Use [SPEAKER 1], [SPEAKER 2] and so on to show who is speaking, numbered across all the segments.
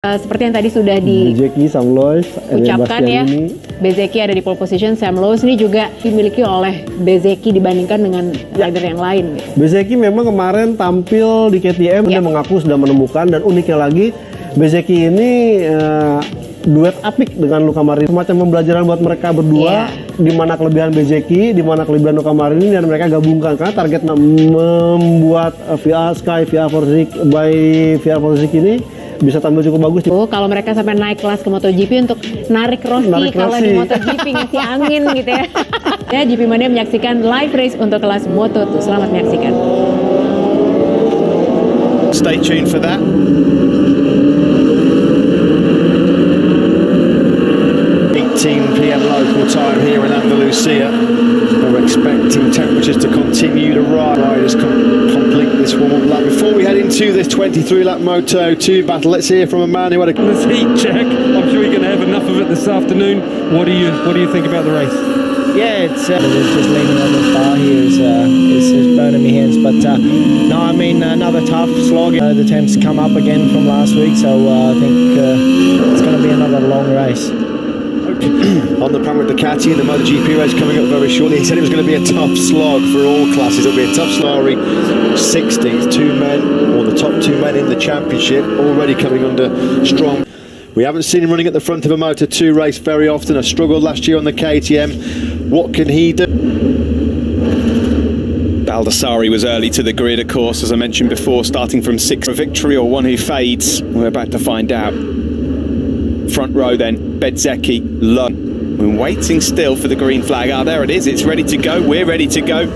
[SPEAKER 1] Seperti yang tadi sudah
[SPEAKER 2] Bezzecchi, Sam Lois,
[SPEAKER 1] diucapkan ya, Bezzecchi ada di pole position, Sam Lois ini juga dimiliki oleh Bezzecchi dibandingkan dengan rider yang lain.
[SPEAKER 2] Bezzecchi memang kemarin tampil di KTM, dia mengaku sudah menemukan, dan uniknya lagi Bezzecchi ini duet apik dengan Luca Marini, semacam pembelajaran buat mereka berdua, di mana kelebihan Bezzecchi, di mana kelebihan Luca Marini, dan mereka gabungkan karena target membuat VR Sky, VR Forzik by VR Forzik ini bisa tampil cukup bagus.
[SPEAKER 1] Kalau mereka sampai naik kelas ke MotoGP untuk narik Rossi kalau di MotoGP ngasih angin gitu ya. Ya, GP Mania menyaksikan live race untuk kelas Moto2. Selamat menyaksikan.
[SPEAKER 3] Stay tuned for that. 18 p.m. local time here in Andalusia. We're expecting temperatures to continue to rise. Riders complete this warm-up lap. Before we head into this 23-lap Moto2 battle, let's hear from a man who had a
[SPEAKER 4] this heat check. I'm sure you're going to have enough of it this afternoon. What do you think about the race?
[SPEAKER 5] Yeah, it's just leaning on the bar here is burning my hands. But no, I mean another tough slog. The temps come up again from last week, so I think it's going to be another long race.
[SPEAKER 3] On the Pramac Ducati in the MotoGP race coming up very shortly. He said it was going to be a tough slog for all classes. It'll be a tough slog. 16th, two men, or the top two men in the championship, already coming under strong. We haven't seen him running at the front of a Moto2 race very often. I struggled last year on the KTM. What can he do?
[SPEAKER 6] Baldassari was early to the grid, of course, as I mentioned before, starting from 6th. A victory or one who fades? We're about to find out. Front row then, Bezzecchi, low. We're waiting still for the green flag. There it is, it's ready to go, we're ready to go.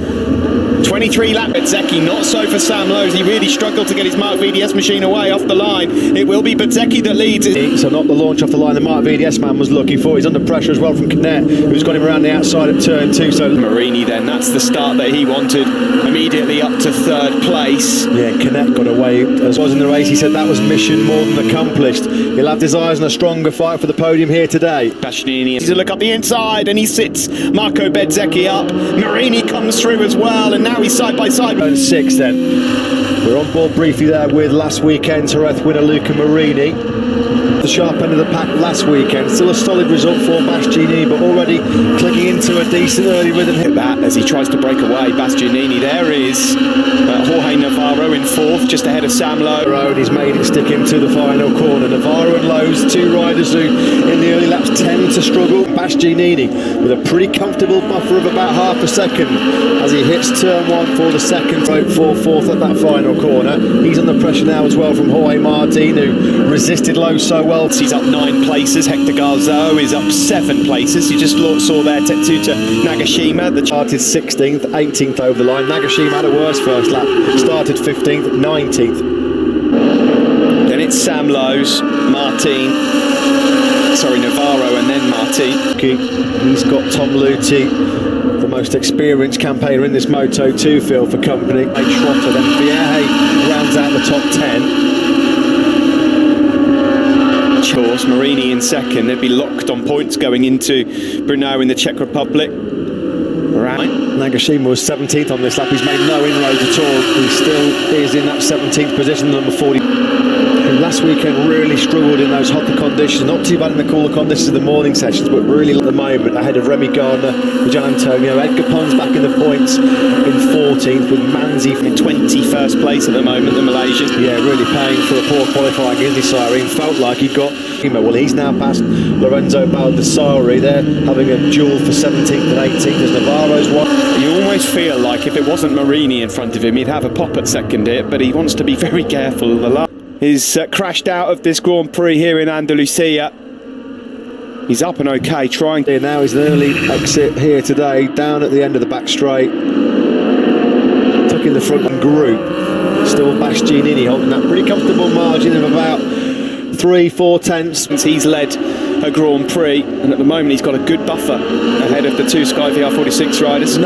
[SPEAKER 6] 23 lap Bezzecchi, not so for Sam Lowe's. He really struggled to get his Mark VDS machine away off the line. It will be Bezzecchi that leads it.
[SPEAKER 3] So not the launch off the line the Mark VDS man was looking for. He's under pressure as well from Canet, who's got him around the outside of turn 2. So
[SPEAKER 6] Marini then, that's the start that he wanted. Immediately up to 3rd place.
[SPEAKER 3] Yeah, Canet got away as was in the race. He said that was mission more than accomplished. He'll have his eyes on a stronger fight for the podium here today.
[SPEAKER 6] Bastianini to look up the inside and he sits Marco Bezzecchi up. Marini comes through as well, and now he's side by side.
[SPEAKER 3] And 6 then. We're on board briefly there with last weekend's Jerez winner Luca Marini. The sharp end of the pack last weekend. Still a solid result for Bastianini, but already clicking into a decent early rhythm.
[SPEAKER 6] Hit that as he tries to break away. Bastianini, there is Jorge Navarro in 4th, just ahead of Sam Lowe.
[SPEAKER 3] And he's made it stick into the final corner. Navarro and Lowe's, two riders who in the early laps tend to struggle. Bastianini with a pretty comfortable buffer of about half a second as he hits turn 1 for the second rope for 4th at that final corner. He's under pressure now as well from Jorge Martin, who resisted Lowe so well.
[SPEAKER 6] He's up 9 places. Hector Garzo is up 7 places. You just saw there Tetsuta Nagashima.
[SPEAKER 3] The chart is 16th, 18th over the line. Nagashima had a worse first lap. Started 15th, 19th.
[SPEAKER 6] Then it's Sam Lowe's, Navarro, and then Martin.
[SPEAKER 3] He's got Tom Luthi, the most experienced campaigner in this Moto2 field for company. Schrotter, then Vierge rounds out the top 10.
[SPEAKER 6] Course, Marini in 2nd. They'd be locked on points going into Brno in the Czech Republic. Right.
[SPEAKER 3] Nagashima was 17th on this lap. He's made no inroads at all. He still is in that 17th position, number 40. Who last weekend really struggled in those hotter conditions. Not too bad in the cooler conditions of the morning sessions, but really at the moment ahead of Remy Gardner, Gian Antonio. Edgar Pons back in the points in 14th with Manzi
[SPEAKER 6] in 21st place at the moment, the Malaysian.
[SPEAKER 3] Yeah, really paying for a poor qualifying, isn't he, Cyrene? Felt like he got... Well, he's now past Lorenzo Baldassari. They're having a duel for 17th and 18th as Navarro's one.
[SPEAKER 6] You almost feel like if it wasn't Marini in front of him, he'd have a pop at 2nd here, but he wants to be very careful of the last. He's crashed out of this Grand Prix here in Andalusia. He's up and okay, trying.
[SPEAKER 3] Here now is an early exit here today, down at the end of the back straight. Tuck in the front group. Still Bastianini holding that pretty comfortable margin of about 3-4 tenths.
[SPEAKER 6] He's led a Grand Prix, and at the moment he's got a good buffer ahead of the 2 Sky VR46 riders.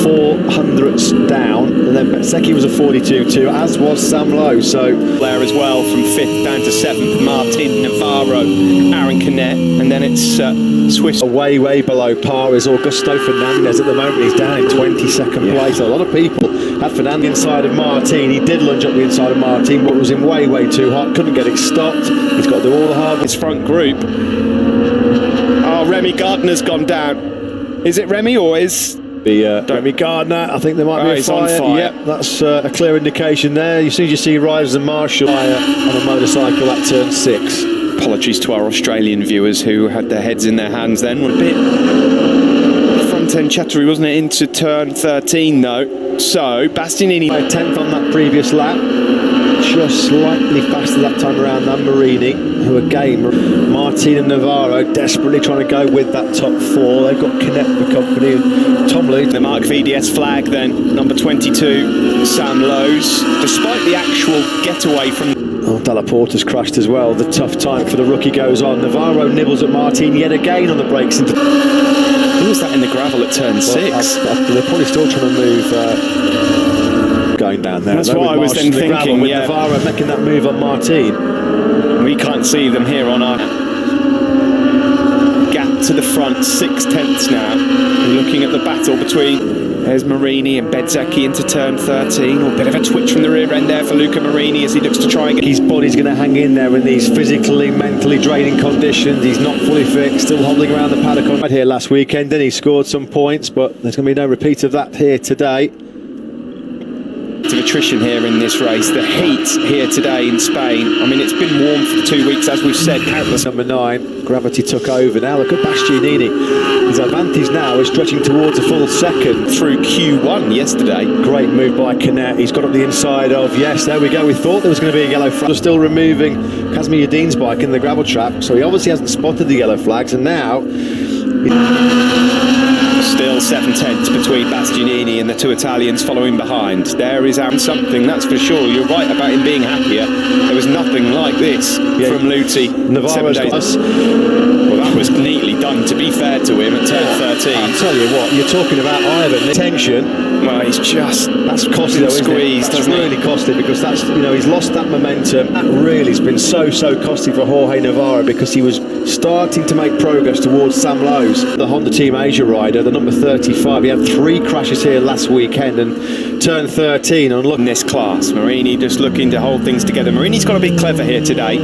[SPEAKER 3] 4 hundredths down, and then Bezzecchi was a 42.2, as was Sam Lowe. So
[SPEAKER 6] there as well, from 5th down to 7th, Martin, Navarro, Aaron Canet, and then it's Swiss.
[SPEAKER 3] Way below par is Augusto Fernandez at the moment. He's down in 22nd place. A lot of people Had Fernando inside of Martin. He did lunge up the inside of Martin, but it was in way too hot. Couldn't get it stopped. He's got to do all the hard.
[SPEAKER 6] His front group. Oh, Remy Gardner's gone down. Is it Remy or is...
[SPEAKER 3] Remy Gardner, I think there might be a
[SPEAKER 6] he's
[SPEAKER 3] fire.
[SPEAKER 6] on fire.
[SPEAKER 3] Yep, that's a clear indication there. As soon as you see Riders and Marshall on a motorcycle at turn 6.
[SPEAKER 6] Apologies to our Australian viewers who had their heads in their hands then. Were a bit front end chattery, wasn't it, into turn 13 though. So Bastianini
[SPEAKER 3] 10th on that previous lap, just slightly faster that time around than Marini, who again, Martin and Navarro desperately trying to go with that top 4. They've got Connect the company and Tom Lee.
[SPEAKER 6] The Mark VDS flag then, number 22, Sam Lowes, despite the actual getaway from...
[SPEAKER 3] Oh, Dalla Porta's crashed as well. The tough time for the rookie goes on. Navarro nibbles at Martin yet again on the brakes. Who
[SPEAKER 6] was that in the gravel at turn 6?
[SPEAKER 3] They're probably still trying to move going down there.
[SPEAKER 6] That's what I was then thinking,
[SPEAKER 3] with
[SPEAKER 6] yeah.
[SPEAKER 3] Navarro making that move on Martin.
[SPEAKER 6] We can't see them here on our gap to the front, 6/10 now. We're looking at the battle between... There's Marini and Bezzecchi into turn 13. A bit of a twitch from the rear end there for Luca Marini as he looks to try and get...
[SPEAKER 3] His body's going to hang in there in these physically, mentally draining conditions. He's not fully fit, still hobbling around the paddock right here last weekend, and he scored some points, but there's going to be no repeat of that here today.
[SPEAKER 6] Of attrition here in this race. The heat here today in Spain. I mean, it's been warm for 2 weeks, as we've said. Countless.
[SPEAKER 3] Number 9, Gravity took over. Now look at Bastianini. His advantage now is stretching towards a full second.
[SPEAKER 6] Through Q1 yesterday.
[SPEAKER 3] Great move by Canet. He's got up the inside of, yes, there we go. We thought there was going to be a yellow flag. We're still removing Kazmi Yadin's bike in the gravel trap, so he obviously hasn't spotted the yellow flags, and now...
[SPEAKER 6] Still 7/10 between Bastianini and the 2 Italians following behind. There is something, that's for sure. You're right about him being happier. There was nothing like this from Luti.
[SPEAKER 3] Navarro's
[SPEAKER 6] Well, that was neatly done, to be fair to him, at turn 13.
[SPEAKER 3] I'll tell you what, you're talking about Ivan. Tension.
[SPEAKER 6] Well, he's just...
[SPEAKER 3] That's costly though, isn't it? That's really costly, because that's, you know, he's lost that momentum. That really has been so costly for Jorge Navarro, because he was starting to make progress towards Sam Lowes, the Honda Team Asia rider, the number 35. He had 3 crashes here last weekend, and turn 13 on looking
[SPEAKER 6] this class. Marini just looking to hold things together. Marini's got to be clever here today.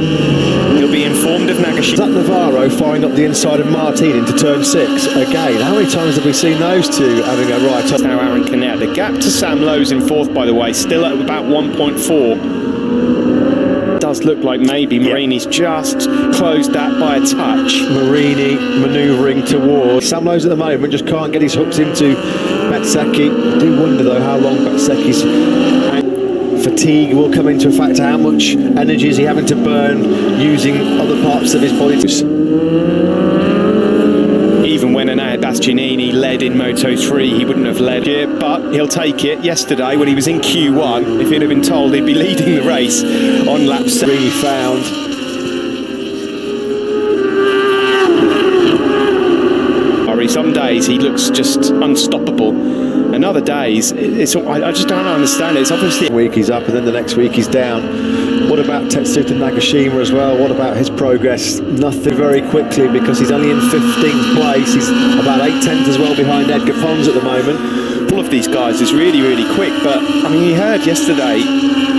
[SPEAKER 6] He'll be informed of Nagashima.
[SPEAKER 3] Is that Navarro firing up the inside of Martin into turn 6 again? How many times have we seen those two having a right up?
[SPEAKER 6] Now Aaron Canet. The gap to Sam Lowes in 4th, by the way, still at about 1.4. Does look like maybe Marini's just closed that by a touch.
[SPEAKER 3] Marini manoeuvring towards Sam Lowes at the moment, just can't get his hooks into Bezzecchi. I do wonder though how long Bezzecchi's fatigue will come into a factor. How much energy is he having to burn using other parts of his body?
[SPEAKER 6] Even when Bastianini led in Moto3, he wouldn't have led here, but he'll take it. Yesterday, when he was in Q1, if he'd have been told he'd be leading the race on lap 7.
[SPEAKER 3] Really found.
[SPEAKER 6] Some days he looks just unstoppable, and other days I just don't understand it. It's obviously
[SPEAKER 3] week he's up and then the next week he's down. What about Tetsuta Nagashima as well? What about his progress? Nothing very quickly, because he's only in 15th place. He's about 8/10 as well behind Edgar Pons at the moment.
[SPEAKER 6] All of these guys is really quick, but I mean, you heard yesterday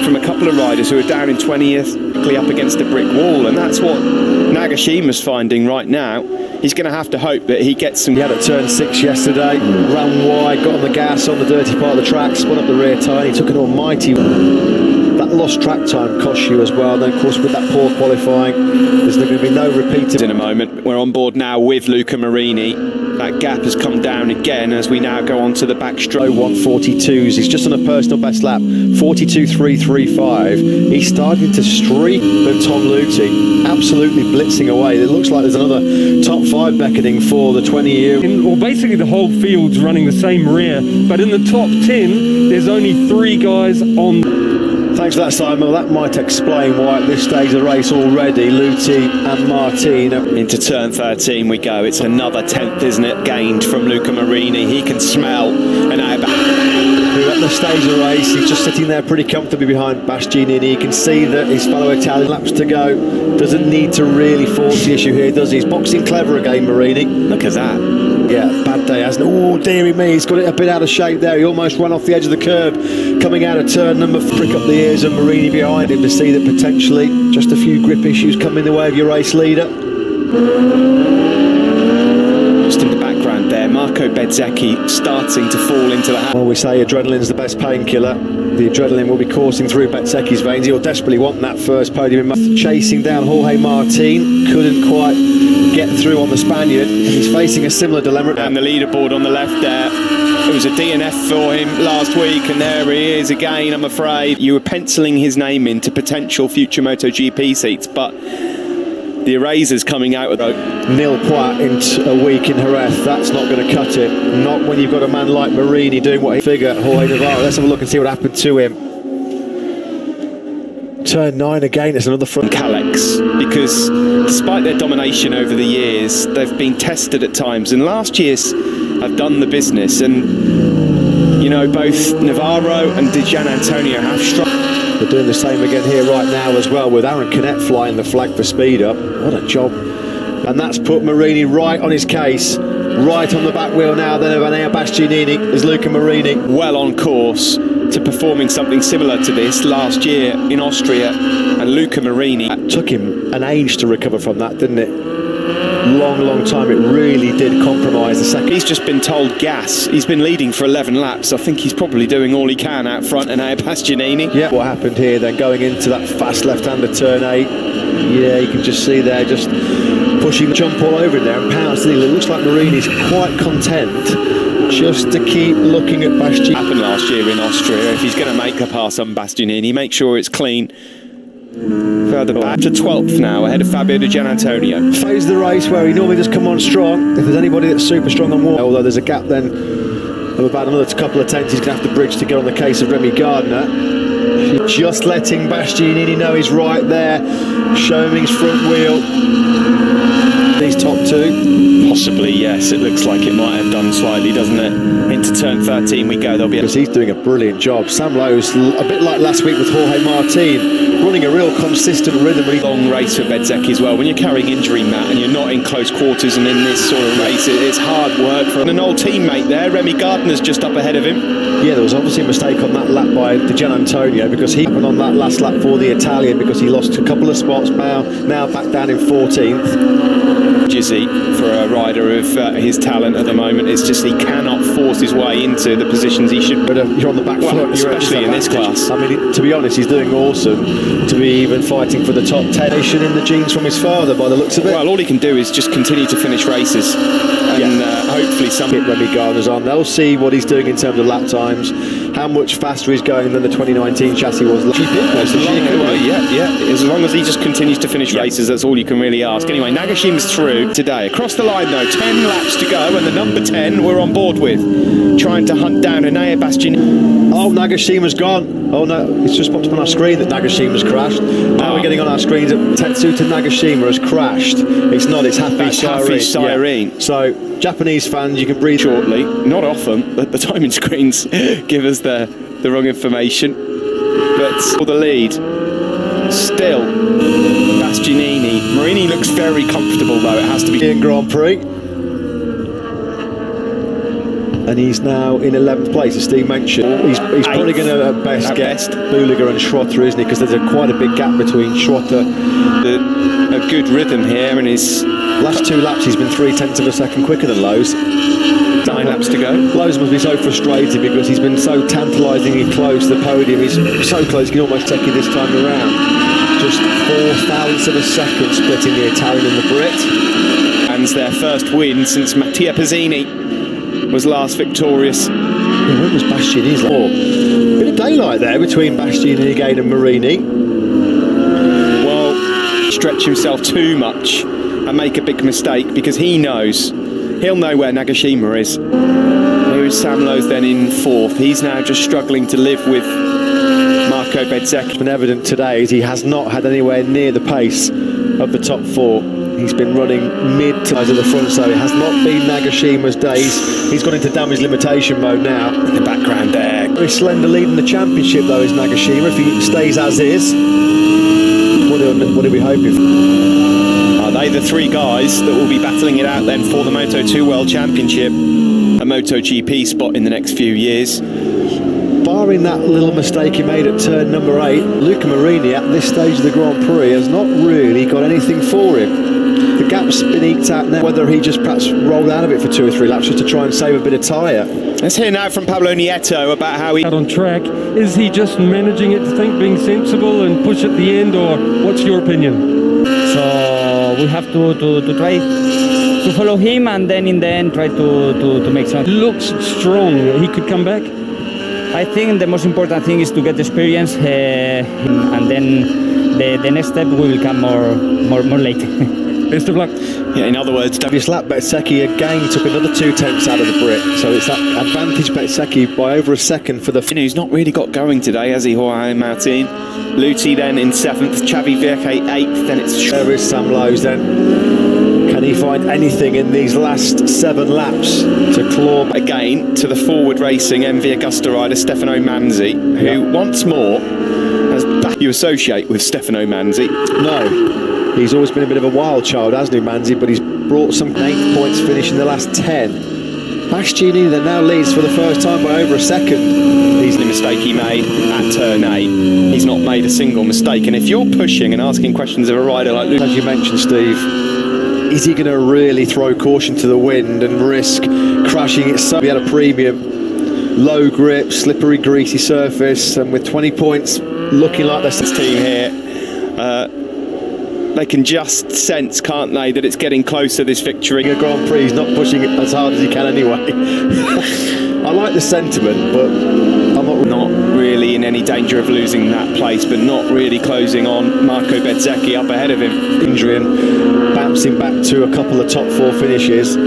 [SPEAKER 6] from a couple of riders who are down in 20th, quickly up against a brick wall, and that's what Nagashima's finding right now. He's going to have to hope that he gets some...
[SPEAKER 3] He had at turn 6 yesterday, ran wide, got on the gas on the dirty part of the track, spun up the rear tyre, he took an almighty... That lost track time cost you as well. Then, of course, with that poor qualifying, there's going to be no repeat.
[SPEAKER 6] In a moment, we're on board now with Luca Marini. That gap has come down again as we now go on to the backstroke.
[SPEAKER 3] 142s. He's just on a personal best lap, 42.335. He's starting to streak with Tom Luti, absolutely blitzing away. It looks like there's another top 5 beckoning for the 20-year.
[SPEAKER 4] Well, basically the whole field's running the same rear, but in the top 10, there's only 3 guys on.
[SPEAKER 3] Thanks for that, Simon. Well, that might explain why at this stage of the race already, Luti and Martin.
[SPEAKER 6] Into turn 13 we go. It's another 10th, isn't it, gained from Luca Marini. He can smell an airbag.
[SPEAKER 3] Who at at the stage of the race. He's just sitting there pretty comfortably behind Bastianini. You can see that his fellow Italian, laps to go, doesn't need to really force the issue here, does he? He's boxing clever again, Marini.
[SPEAKER 6] Look at that.
[SPEAKER 3] Yeah, bad day, hasn't it? Oh, dearie me, he's got it a bit out of shape there. He almost ran off the edge of the curb, coming out of turn number 4. Prick up the ears of Marini behind him to see that potentially just a few grip issues come in the way of your race leader.
[SPEAKER 6] Just in the background there, Marco Bezzecchi starting to fall into the...
[SPEAKER 3] Well, we say adrenaline's the best painkiller. The adrenaline will be coursing through Bezzecchi's veins. He'll desperately want that first podium. Chasing down Jorge Martin, couldn't quite get through on the Spaniard. He's facing a similar dilemma.
[SPEAKER 6] And the leaderboard on the left there. It was a DNF for him last week, and there he is again, I'm afraid. You were penciling his name into potential future MotoGP seats, but the erasers coming out with
[SPEAKER 3] nil point in a week in Jerez. That's not going to cut it. Not when you've got a man like Marini doing what he figure. Jorge Navarro. Let's have a look and see what happened to him. Turn 9 again. It's another front.
[SPEAKER 6] Calex, because despite their domination over the years, they've been tested at times, and last year's have done the business. And you know, both Navarro and Di Gianantonio have struggled.
[SPEAKER 3] They're doing the same again here right now as well, with Aaron Canet flying the flag for speed up. What a job. And that's put Marini right on his case, right on the back wheel now then of Enea Bastianini is Luca Marini.
[SPEAKER 6] Well on course to performing something similar to this last year in Austria, and Luca Marini...
[SPEAKER 3] It took him an age to recover from that, didn't it? Long time. It really did compromise the second.
[SPEAKER 6] He's just been told gas. He's been leading for 11 laps. I think he's probably doing all he can out front, and Bastianini.
[SPEAKER 3] Yeah, what happened here then, going into that fast left-hander turn 8. Yeah, you can just see there, just pushing the jump all over in there and pouncing. It looks like Marini's quite content just to keep looking at Bastianini.
[SPEAKER 6] Happened last year in Austria. If he's going to make a pass on Bastianini, make sure it's clean. Further back to 12th now, ahead of Fabio Di Gianantonio.
[SPEAKER 3] Phase of the race where he normally does come on strong. If there's anybody that's super strong on water, although there's a gap then of about another couple of tenths he's going to have to bridge to get on the case of Remy Gardner. Just letting Bastianini know he's right there, showing his front wheel. These top 2.
[SPEAKER 6] Possibly, yes. It looks like it might have done slightly, doesn't it? Into turn 13 we go. There'll be
[SPEAKER 3] because he's doing a brilliant job. Sam Lowe's, a bit like last week with Jorge Martin, running a real consistent rhythm.
[SPEAKER 6] Long race for Bezzecchi as well. When you're carrying injury, Matt, and you're not in close quarters and in this sort of race, it's hard work for an old teammate there. Remy Gardner's just up ahead of him.
[SPEAKER 3] Yeah, there was obviously a mistake on that lap by Di Gianantonio, because he happened on that last lap for the Italian, because he lost a couple of spots, now back down in 14th.
[SPEAKER 6] Jizzy, for a rider of his talent at the moment, it's just he cannot force his way into the positions he should.
[SPEAKER 3] But you're on the back foot,
[SPEAKER 6] especially in this class.
[SPEAKER 3] I mean, to be honest, he's doing awesome to be even fighting for the top 10. In the genes from his father, by the looks of it.
[SPEAKER 6] Well, all he can do is just continue to finish races, and hopefully some.
[SPEAKER 3] Remy Gardner's on. They'll see what he's doing in terms of lap times, how much faster he's going than the 2019 chassis was.
[SPEAKER 6] As long as he just continues to finish races, that's all you can really ask. Anyway, Nagashima's through today. Across the line though, 10 laps to go, and the number 10 we're on board with, trying to hunt down Enea Bastianini.
[SPEAKER 3] Oh, Nagashima's gone. Oh no, it's just popped up on our screen that Nagashima's crashed. Now we're getting on our screens that Tetsuta Nagashima has crashed. It's not, it's Happy Cyrene. Yeah. So, Japanese fans, you can breathe
[SPEAKER 6] shortly. Not often, but the timing screens give us the wrong information. But for the lead, still, Bastianini. Marini looks very comfortable though, it has to be.
[SPEAKER 3] In Grand Prix. And he's now in 11th place, as Steve mentioned. He's probably going to at best get Buliger and Schrotter, isn't he? Because there's quite a big gap between Schrotter.
[SPEAKER 6] A good rhythm here, and his
[SPEAKER 3] last 2 laps he's been 0.3 of a second quicker than Lowe's.
[SPEAKER 6] 9 laps to go.
[SPEAKER 3] Lowe's must be so frustrated because he's been so tantalisingly close to the podium. He's so close he can almost take it this time around. Just 0.4 of a second splitting the Italian and the Brit.
[SPEAKER 6] And their first win since Mattia Pezzini was last victorious.
[SPEAKER 3] Yeah, when was Bastianini's? Bit of daylight there between Bastianini again and Marini.
[SPEAKER 6] Well, stretch himself too much and make a big mistake, because he'll know where Nagashima is. Here is Sam Lowe's then in 4th. He's now just struggling to live with Marco Bezzecchi.
[SPEAKER 3] It's been evident today as he has not had anywhere near the pace of the top 4. He's been running mid to at the front, so it has not been Nagashima's days. He's gone into damage limitation mode now.
[SPEAKER 6] In the background there,
[SPEAKER 3] Very slender lead in the championship though is Nagashima. If he stays as is, what are we hoping for?
[SPEAKER 6] Are they the three guys that will be battling it out then for the Moto2 World Championship, a MotoGP spot in the next few years?
[SPEAKER 3] Barring that little mistake he made at turn number 8, Luca Marini at this stage of the Grand Prix has not really got anything for him. The gap's been eked out now, whether he just perhaps rolled out of it for 2 or 3 laps just to try and save a bit of tyre.
[SPEAKER 6] Let's hear now from Pablo Nieto about how he...
[SPEAKER 4] Out on track, is he just managing it to think, being sensible and push at the end, or what's your opinion?
[SPEAKER 7] So we have to try to follow him, and then in the end try to make something.
[SPEAKER 4] Looks strong. He could come back.
[SPEAKER 7] I think the most important thing is to get experience, and then the next step will come more late.
[SPEAKER 4] Best of luck.
[SPEAKER 6] Yeah, in other words,
[SPEAKER 3] This lap, Bezzecchi again took another 2/10 out of the Brit, so it's that advantage Bezzecchi by over a second for the...
[SPEAKER 6] who's not really got going today, has he, Jorge Martin? Luti then in 7th, Xavi Vierge 8th, then it's...
[SPEAKER 3] There is Sam Lowe's then. Can he find anything in these last 7 laps to claw
[SPEAKER 6] Again, to the forward racing MV Agusta rider Stefano Manzi, who once more has you associate with Stefano Manzi.
[SPEAKER 3] No. He's always been a bit of a wild child, hasn't he, Manzi? But he's brought some 8th points finish in the last 10. Bastianini then now leads for the first time by over a second.
[SPEAKER 6] He's the mistake he made at turn 8. He's not made a single mistake. And if you're pushing and asking questions of a rider like Luke...
[SPEAKER 3] As you mentioned, Steve, is he going to really throw caution to the wind and risk crashing it? So he had a premium, low grip, slippery, greasy surface, and with 20 points looking like this
[SPEAKER 6] team here... they can just sense, can't they, that it's getting closer, this victory.
[SPEAKER 3] A Grand Prix, he's not pushing it as hard as he can anyway. I like the sentiment, but I'm
[SPEAKER 6] not really in any danger of losing that place, but not really closing on Marco Bezzecchi up ahead of him.
[SPEAKER 3] Injury and bouncing back to a couple of top 4 finishes.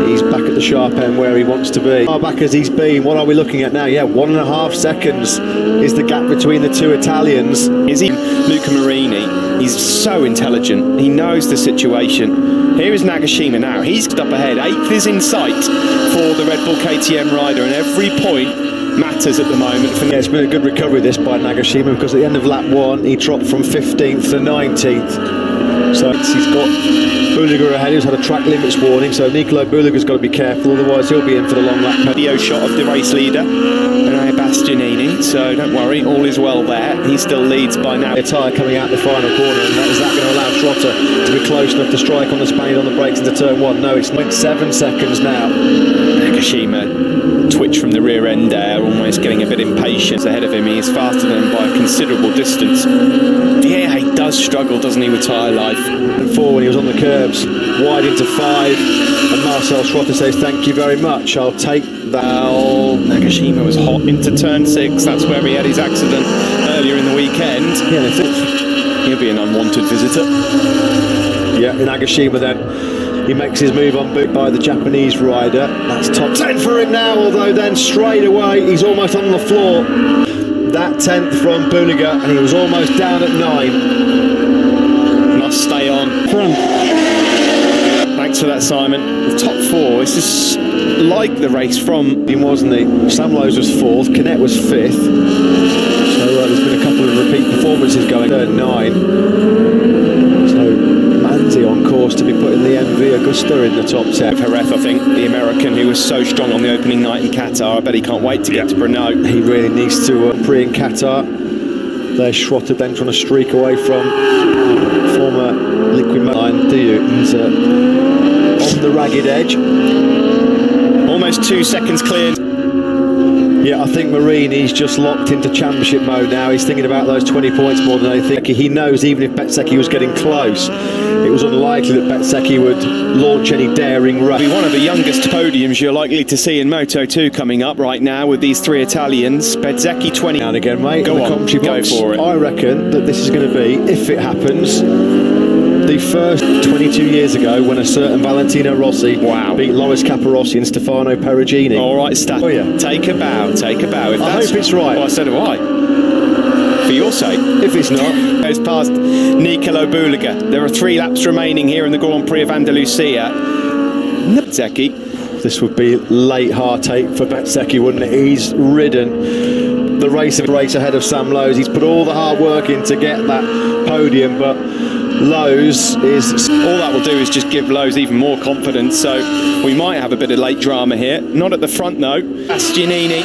[SPEAKER 3] He's back at the sharp end where he wants to be. Far back as he's been, what are we looking at now? Yeah, 1.5 seconds is the gap between the 2 Italians.
[SPEAKER 6] Is he Luca Marini? He's so intelligent. He knows the situation. Here is Nagashima now. He's up ahead. 8th is in sight for the Red Bull KTM rider, and every point matters at the moment.
[SPEAKER 3] Yeah, it's been a good recovery this by Nagashima, because at the end of lap 1 he dropped from 15th to 19th. So he's got Buliga ahead, who's had a track limits warning, so Nicolo Buliga's got to be careful, otherwise he'll be in for the long lap.
[SPEAKER 6] Video shot of the race leader, René Bastianini, so don't worry, all is well there. He still leads by now.
[SPEAKER 3] A tyre coming out the final corner, and is that going to allow Trotter to be close enough to strike on the spade on the brakes into turn 1? No, it's 0.7 seconds now.
[SPEAKER 6] Nagashima twitch from the rear end there, almost getting a bit impatient ahead of him. He is faster than him by a considerable distance. Vierge does struggle, doesn't he, with tyre life?
[SPEAKER 3] And 4 when he was on the curbs, wide into 5, and Marcel Schrotter says thank you very much, I'll take that.
[SPEAKER 6] Well, Nagashima was hot into turn 6, that's where he had his accident earlier in the weekend.
[SPEAKER 3] Yeah, that's it.
[SPEAKER 6] He'll be an unwanted visitor.
[SPEAKER 3] Yeah, Nagashima then, he makes his move on boot by the Japanese rider. That's top 10 for him now, although then straight away he's almost on the floor. That 10th from Buliga, and he was almost down at 9.
[SPEAKER 6] Must stay on.
[SPEAKER 4] Front.
[SPEAKER 6] Thanks for that, Simon. The top 4, this is like the race from...
[SPEAKER 3] Wasn't he? Sam Lowe's was 4th, Canet was 5th. So there's been a couple of repeat performances going. Third 9. So Manzi on course to be putting the MV Agusta in the top 10.
[SPEAKER 6] Jerez, I think, the American who was so strong on the opening night in Qatar. I bet he can't wait to get to Brno.
[SPEAKER 3] He really needs to pre in Qatar. There's Schrotter then trying to streak away from former Liquid line. Do you? He's on the ragged edge.
[SPEAKER 6] Almost 2 seconds cleared.
[SPEAKER 3] Yeah, I think Marini's just locked into championship mode now. He's thinking about those 20 points more than anything. He knows even if Bezzecchi was getting close, it was unlikely that Bezzecchi would launch any daring rush.
[SPEAKER 6] Be one of the youngest podiums you're likely to see in Moto2 coming up right now with these 3 Italians. Bezzecchi 20.
[SPEAKER 3] Now and again, mate.
[SPEAKER 6] Go on, go for it.
[SPEAKER 3] I reckon that this is going to be, if it happens, the first 22 years ago when a certain Valentino Rossi beat Loris Capirossi and Stefano Perugini.
[SPEAKER 6] All right, Stat.
[SPEAKER 3] Oh, yeah.
[SPEAKER 6] Take a bow, take a bow. If
[SPEAKER 3] I hope it's right.
[SPEAKER 6] Well, so do I. For your sake.
[SPEAKER 3] If it's not.
[SPEAKER 6] Goes past Nicolo Buliga. There are 3 laps remaining here in the Grand Prix of Andalusia. Bezzecchi
[SPEAKER 3] this would be late heartache for Bezzecchi, wouldn't it? He's ridden the race ahead of Sam Lowes. He's put all the hard work in to get that podium, but Lowes is...
[SPEAKER 6] All that will do is just give Lowes even more confidence, so we might have a bit of late drama here. Not at the front though. Bastianini.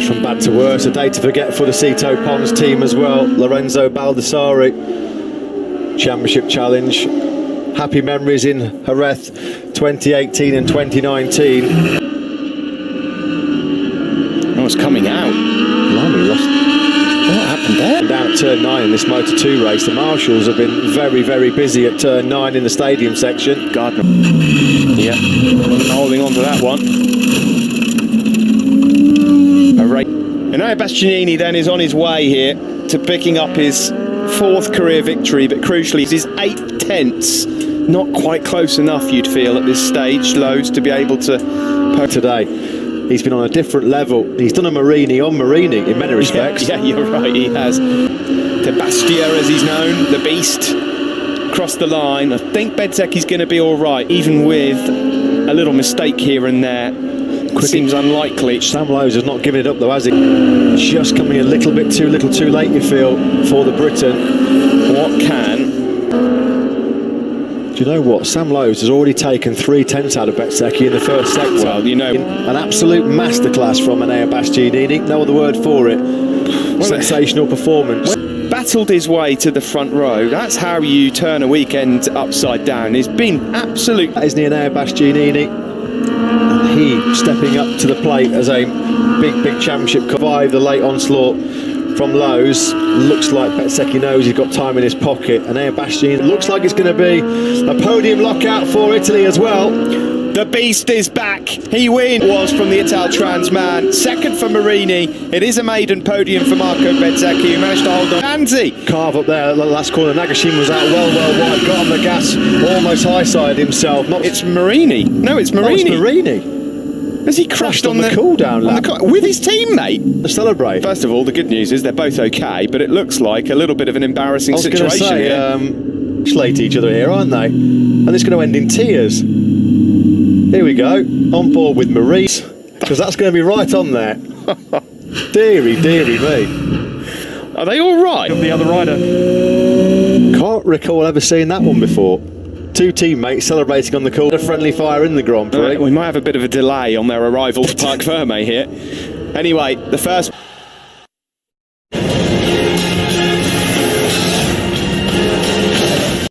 [SPEAKER 3] From bad to worse, a day to forget for the Cito Pons team as well. Lorenzo Baldassari, Championship Challenge. Happy memories in Jerez 2018 and 2019.
[SPEAKER 6] Oh, it's coming out.
[SPEAKER 3] Blimey, lost. What happened there? Down at turn 9 in this Moto2 race, the marshals have been very, very busy at turn 9 in the stadium section.
[SPEAKER 6] Gardner. Yeah, holding on to that one. And now Bastianini then is on his way here to picking up his 4th career victory, but crucially it's his 8 tenths. Not quite close enough, you'd feel, at this stage, Lowes, to be able to...
[SPEAKER 3] Today, he's been on a different level. He's done a Marini on Marini in many respects.
[SPEAKER 6] Yeah, you're right, he has. De Bastia, as he's known, the beast, across the line. I think Bezzecchi's going to be all right, even with a little mistake here and there. Seems unlikely.
[SPEAKER 3] Sam Lowes has not given it up though, has he? Just coming a little too late, you feel, for the Briton.
[SPEAKER 6] What can?
[SPEAKER 3] Do you know what? Sam Lowes has already taken 3 tenths out of Bezzecchi in the first sector.
[SPEAKER 6] Well, you know,
[SPEAKER 3] an absolute masterclass from Enea Bastianini. No other word for it. Sensational performance.
[SPEAKER 6] Battled his way to the front row. That's how you turn a weekend upside down. He's been absolute.
[SPEAKER 3] That is Enea Bastianini. He stepping up to the plate as a big championship. Survived the late onslaught from Lowes. Looks like Bezzecchi knows he's got time in his pocket. And Enea Bastianini looks like it's going to be a podium lockout for Italy as well.
[SPEAKER 6] The beast is back. He was from the Italtrans man. 2nd for Marini. It is a maiden podium for Marco Bezzecchi, who managed to hold on. Anzi!
[SPEAKER 3] Carve up there at the last corner. Nagashima was out well wide. Got on the gas. Almost high-sided himself.
[SPEAKER 6] It's Marini. No, it's Marini.
[SPEAKER 3] Oh, it's Marini.
[SPEAKER 6] Has he crashed on the
[SPEAKER 3] cool-down lap?
[SPEAKER 6] With his teammate?
[SPEAKER 3] To celebrate.
[SPEAKER 6] First of all, the good news is they're both okay, but it looks like a little bit of an embarrassing situation here.
[SPEAKER 3] Slate each other here, aren't they? And it's going to end in tears. Here we go, on board with Maurice, because that's going to be right on there. Deary me.
[SPEAKER 6] Are they all right?
[SPEAKER 4] The other rider.
[SPEAKER 3] Can't recall ever seeing that one before. 2 teammates celebrating on the cool. A friendly fire in the Grand Prix.
[SPEAKER 6] We might have a bit of a delay on their arrival to Parc Ferme here. Anyway, the first...